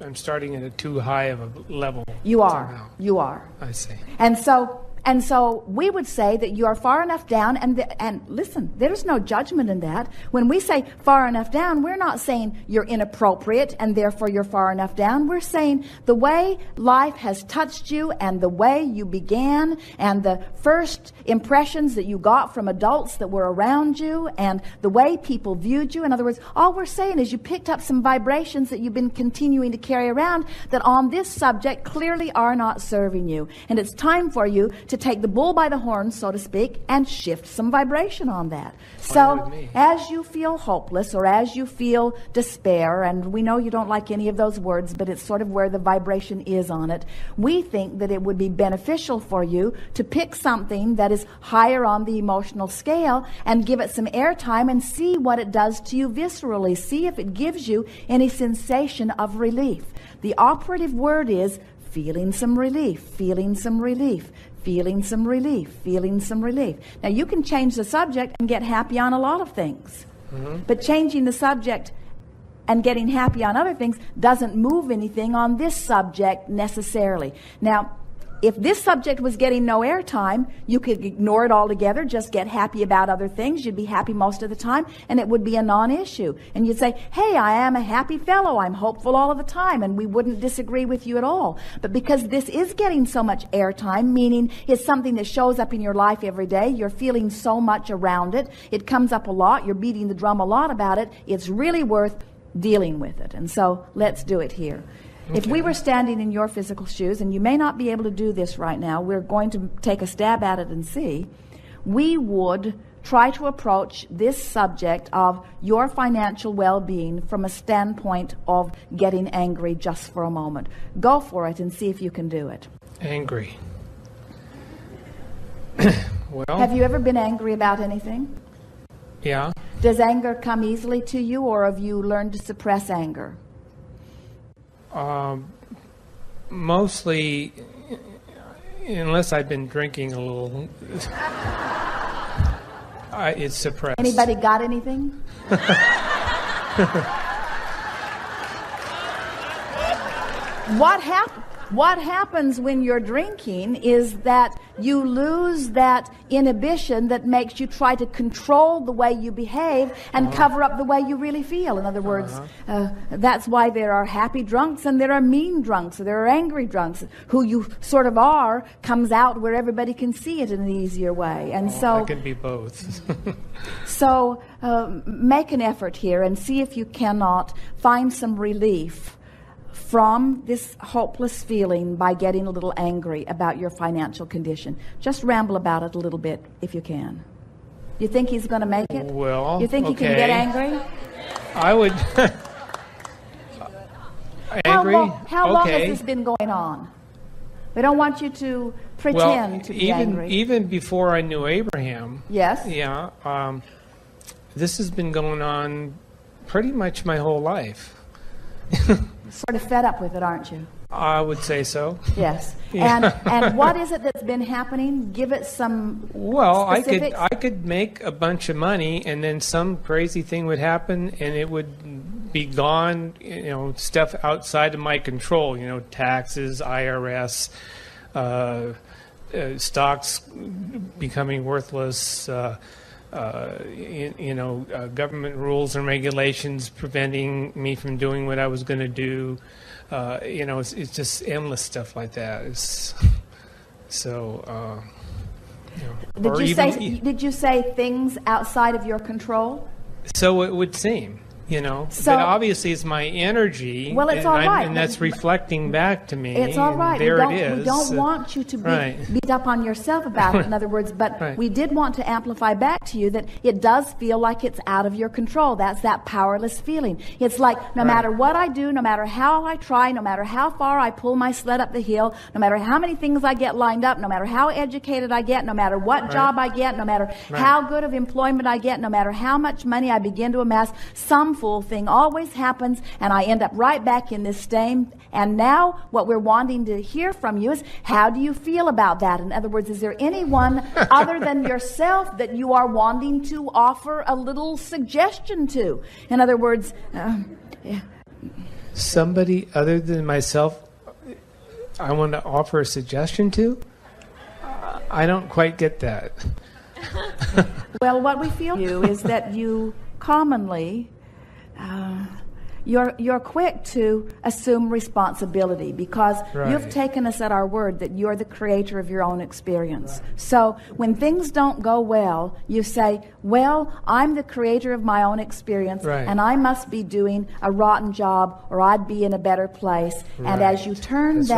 I'm starting at a too high of a level. You are. Somehow. You are. I see. And so we would say that you are far enough down, and listen, there's no judgment in that. When we say far enough down, we're not saying you're inappropriate and therefore you're far enough down. We're saying the way life has touched you and the way you began and the first impressions that you got from adults that were around you and the way people viewed you. In other words, all we're saying is you picked up some vibrations that you've been continuing to carry around that on this subject clearly are not serving you. And it's time for you to take the bull by the horns, so to speak, and shift some vibration on that. So as you feel hopeless or as you feel despair, and we know you don't like any of those words, but it's sort of where the vibration is on it, we think that it would be beneficial for you to pick something that is higher on the emotional scale and give it some airtime and see what it does to you viscerally. See if it gives you any sensation of relief. The operative word is feeling some relief, feeling some relief, feeling some relief, feeling some relief. Now, you can change the subject and get happy on a lot of things. But changing the subject and getting happy on other things doesn't move anything on this subject necessarily. Now, if this subject was getting no airtime, you could ignore it altogether, just get happy about other things. You'd be happy most of the time, and it would be a non-issue. And you'd say, hey, I am a happy fellow. I'm hopeful all of the time, and we wouldn't disagree with you at all. But because this is getting so much airtime, meaning it's something that shows up in your life every day, you're feeling so much around it, it comes up a lot, you're beating the drum a lot about it, it's really worth dealing with it. And so let's do it here. Okay. If we were standing in your physical shoes, and you may not be able to do this right now, we're going to take a stab at it and see, we would try to approach this subject of your financial well-being from a standpoint of getting angry just for a moment. Go for it and see if you can do it. Angry. Well, have you ever been angry about anything? Yeah. Does anger come easily to you, or have you learned to suppress anger? Mostly, unless I've been drinking a little, it's suppressed. Anybody got anything? What happens when you're drinking is that you lose that inhibition that makes you try to control the way you behave and cover up the way you really feel. In other words, that's why there are happy drunks and there are mean drunks, or there are angry drunks. Who you sort of are comes out where everybody can see it in an easier way. And so I can be both. So make an effort here and see if you cannot find some relief from this hopeless feeling by getting a little angry about your financial condition. Just ramble about it a little bit if you can. You think he's going to make it? Well, you think he can get angry? I would. Angry? How long has this been going on? We don't want you to pretend to be angry. Even before I knew Abraham. Yes. Yeah. This has been going on pretty much my whole life. Sort of fed up with it, aren't you? I would say so. Yes. Yeah. And what is it that's been happening? Give it some specifics. I could make a bunch of money, and then some crazy thing would happen, and it would be gone. Stuff outside of my control. Taxes, IRS, stocks becoming worthless. Government rules and regulations preventing me from doing what I was going to do. It's just endless stuff like that. Did you say things outside of your control? So it would seem. But obviously it's my energy. Well, it's all right. And that's reflecting back to me. It's all right. There it is. We don't want you to beat up on yourself about it, in other words, but we did want to amplify back to you that it does feel like it's out of your control. That's that powerless feeling. It's like no matter what I do, no matter how I try, no matter how far I pull my sled up the hill, no matter how many things I get lined up, no matter how educated I get, no matter what job I get, no matter how good of employment I get, no matter how much money I begin to amass, some fool thing always happens, and I end up right back in this same. And now what we're wanting to hear from you is, how do you feel about that? In other words, is there anyone other than yourself that you are wanting to offer a little suggestion to? In other words, somebody other than myself I want to offer a suggestion to? I don't quite get that. Well, what we feel you is that you commonly you're quick to assume responsibility because you've taken us at our word that you're the creator of your own experience. So when things don't go well, you say, well, I'm the creator of my own experience and I must be doing a rotten job or I'd be in a better place. And as you turn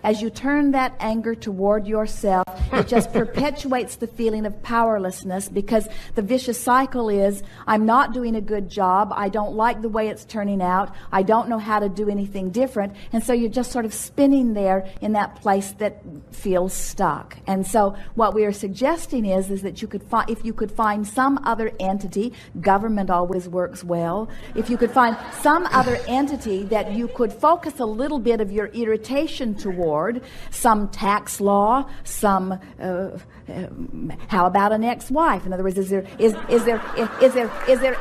as you turn that anger toward yourself, it just perpetuates the feeling of powerlessness, because the vicious cycle is, I'm not doing a good job, I don't like the way it's turning out, I don't know how to do anything different, and so you're just sort of spinning there in that place that feels stuck. And so what we are suggesting is that you could if you could find some other entity, government always works well, if you could find some other entity that you could focus a little bit of your irritation toward, some tax law, some how about an ex-wife? In other words, is there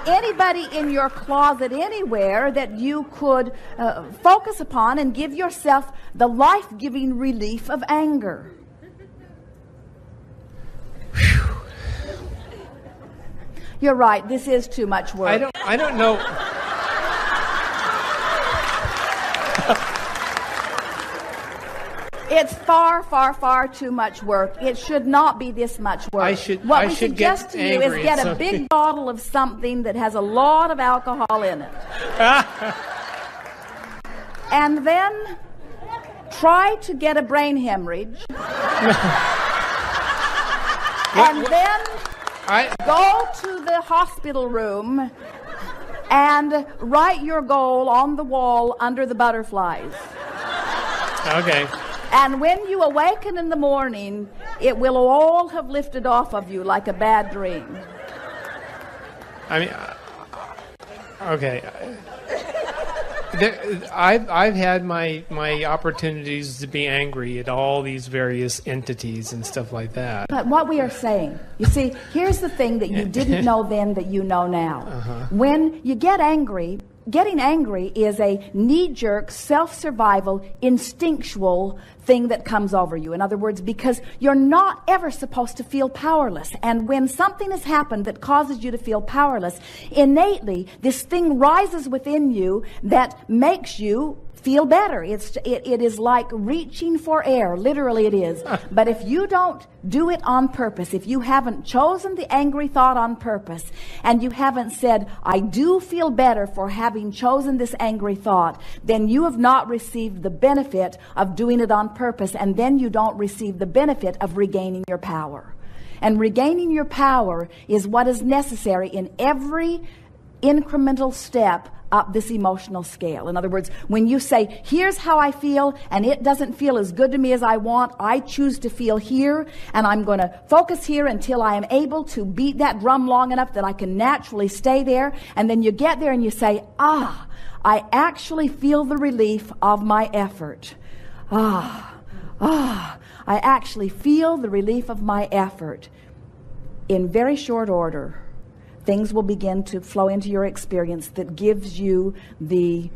anybody in your closet anywhere that you could focus upon and give yourself the life-giving relief of anger? You're right. This is too much work. I don't know. It's far, far, far too much work. It should not be this much work. What we suggest to you is get a big bottle of something that has a lot of alcohol in it. And then try to get a brain hemorrhage. And then go to the hospital room and write your goal on the wall under the butterflies. Okay. And when you awaken in the morning, it will all have lifted off of you like a bad dream. I mean, okay. I've had my opportunities to be angry at all these various entities and stuff like that. But what we are saying, you see, here's the thing that you didn't know then that you know now. When you get angry, getting angry is a knee-jerk, self-survival, instinctual thing that comes over you. In other words, because you're not ever supposed to feel powerless. And when something has happened that causes you to feel powerless, innately, this thing rises within you that makes you feel better. It is like reaching for air. Literally it is. But if you don't do it on purpose, if you haven't chosen the angry thought on purpose, and you haven't said, I do feel better for having chosen this angry thought, then you have not received the benefit of doing it on purpose, and then you don't receive the benefit of regaining your power. And regaining your power is what is necessary in every incremental step up this emotional scale. In other words, when you say, here's how I feel, and it doesn't feel as good to me as I want, I choose to feel here, and I'm going to focus here until I am able to beat that drum long enough that I can naturally stay there. And then you get there and you say, I actually feel the relief of my effort. I actually feel the relief of my effort. In very short order, things will begin to flow into your experience that gives you the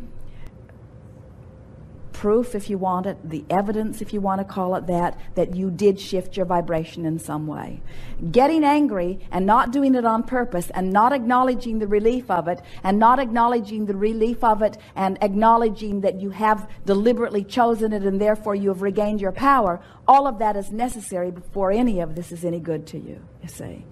proof, if you want it, the evidence, if you want to call it that you did shift your vibration in some way. Getting angry and not doing it on purpose and not acknowledging the relief of it and not acknowledging the relief of it and acknowledging that you have deliberately chosen it and therefore you have regained your power, all of that is necessary before any of this is any good to you, you see.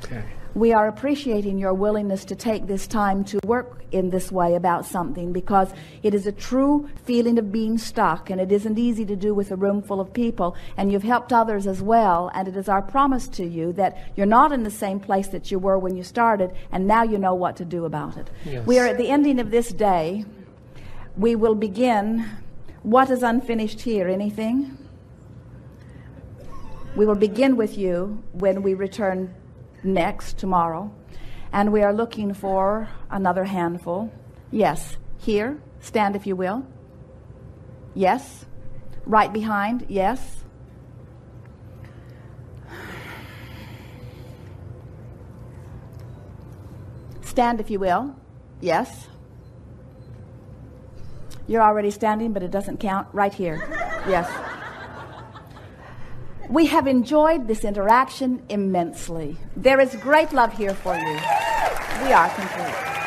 Okay. We are appreciating your willingness to take this time to work in this way about something, because it is a true feeling of being stuck, and it isn't easy to do with a room full of people, and you've helped others as well, and it is our promise to you that you're not in the same place that you were when you started, and now you know what to do about it. Yes. We are at the ending of this day. We will begin. What is unfinished here? Anything? We will begin with you when we return next tomorrow, and we are looking for another handful. Yes, here, stand if you will. Yes, right behind. Yes, stand if you will. Yes, You're already standing, but it doesn't count. Right here. Yes. We have enjoyed this interaction immensely. There is great love here for you. We are complete.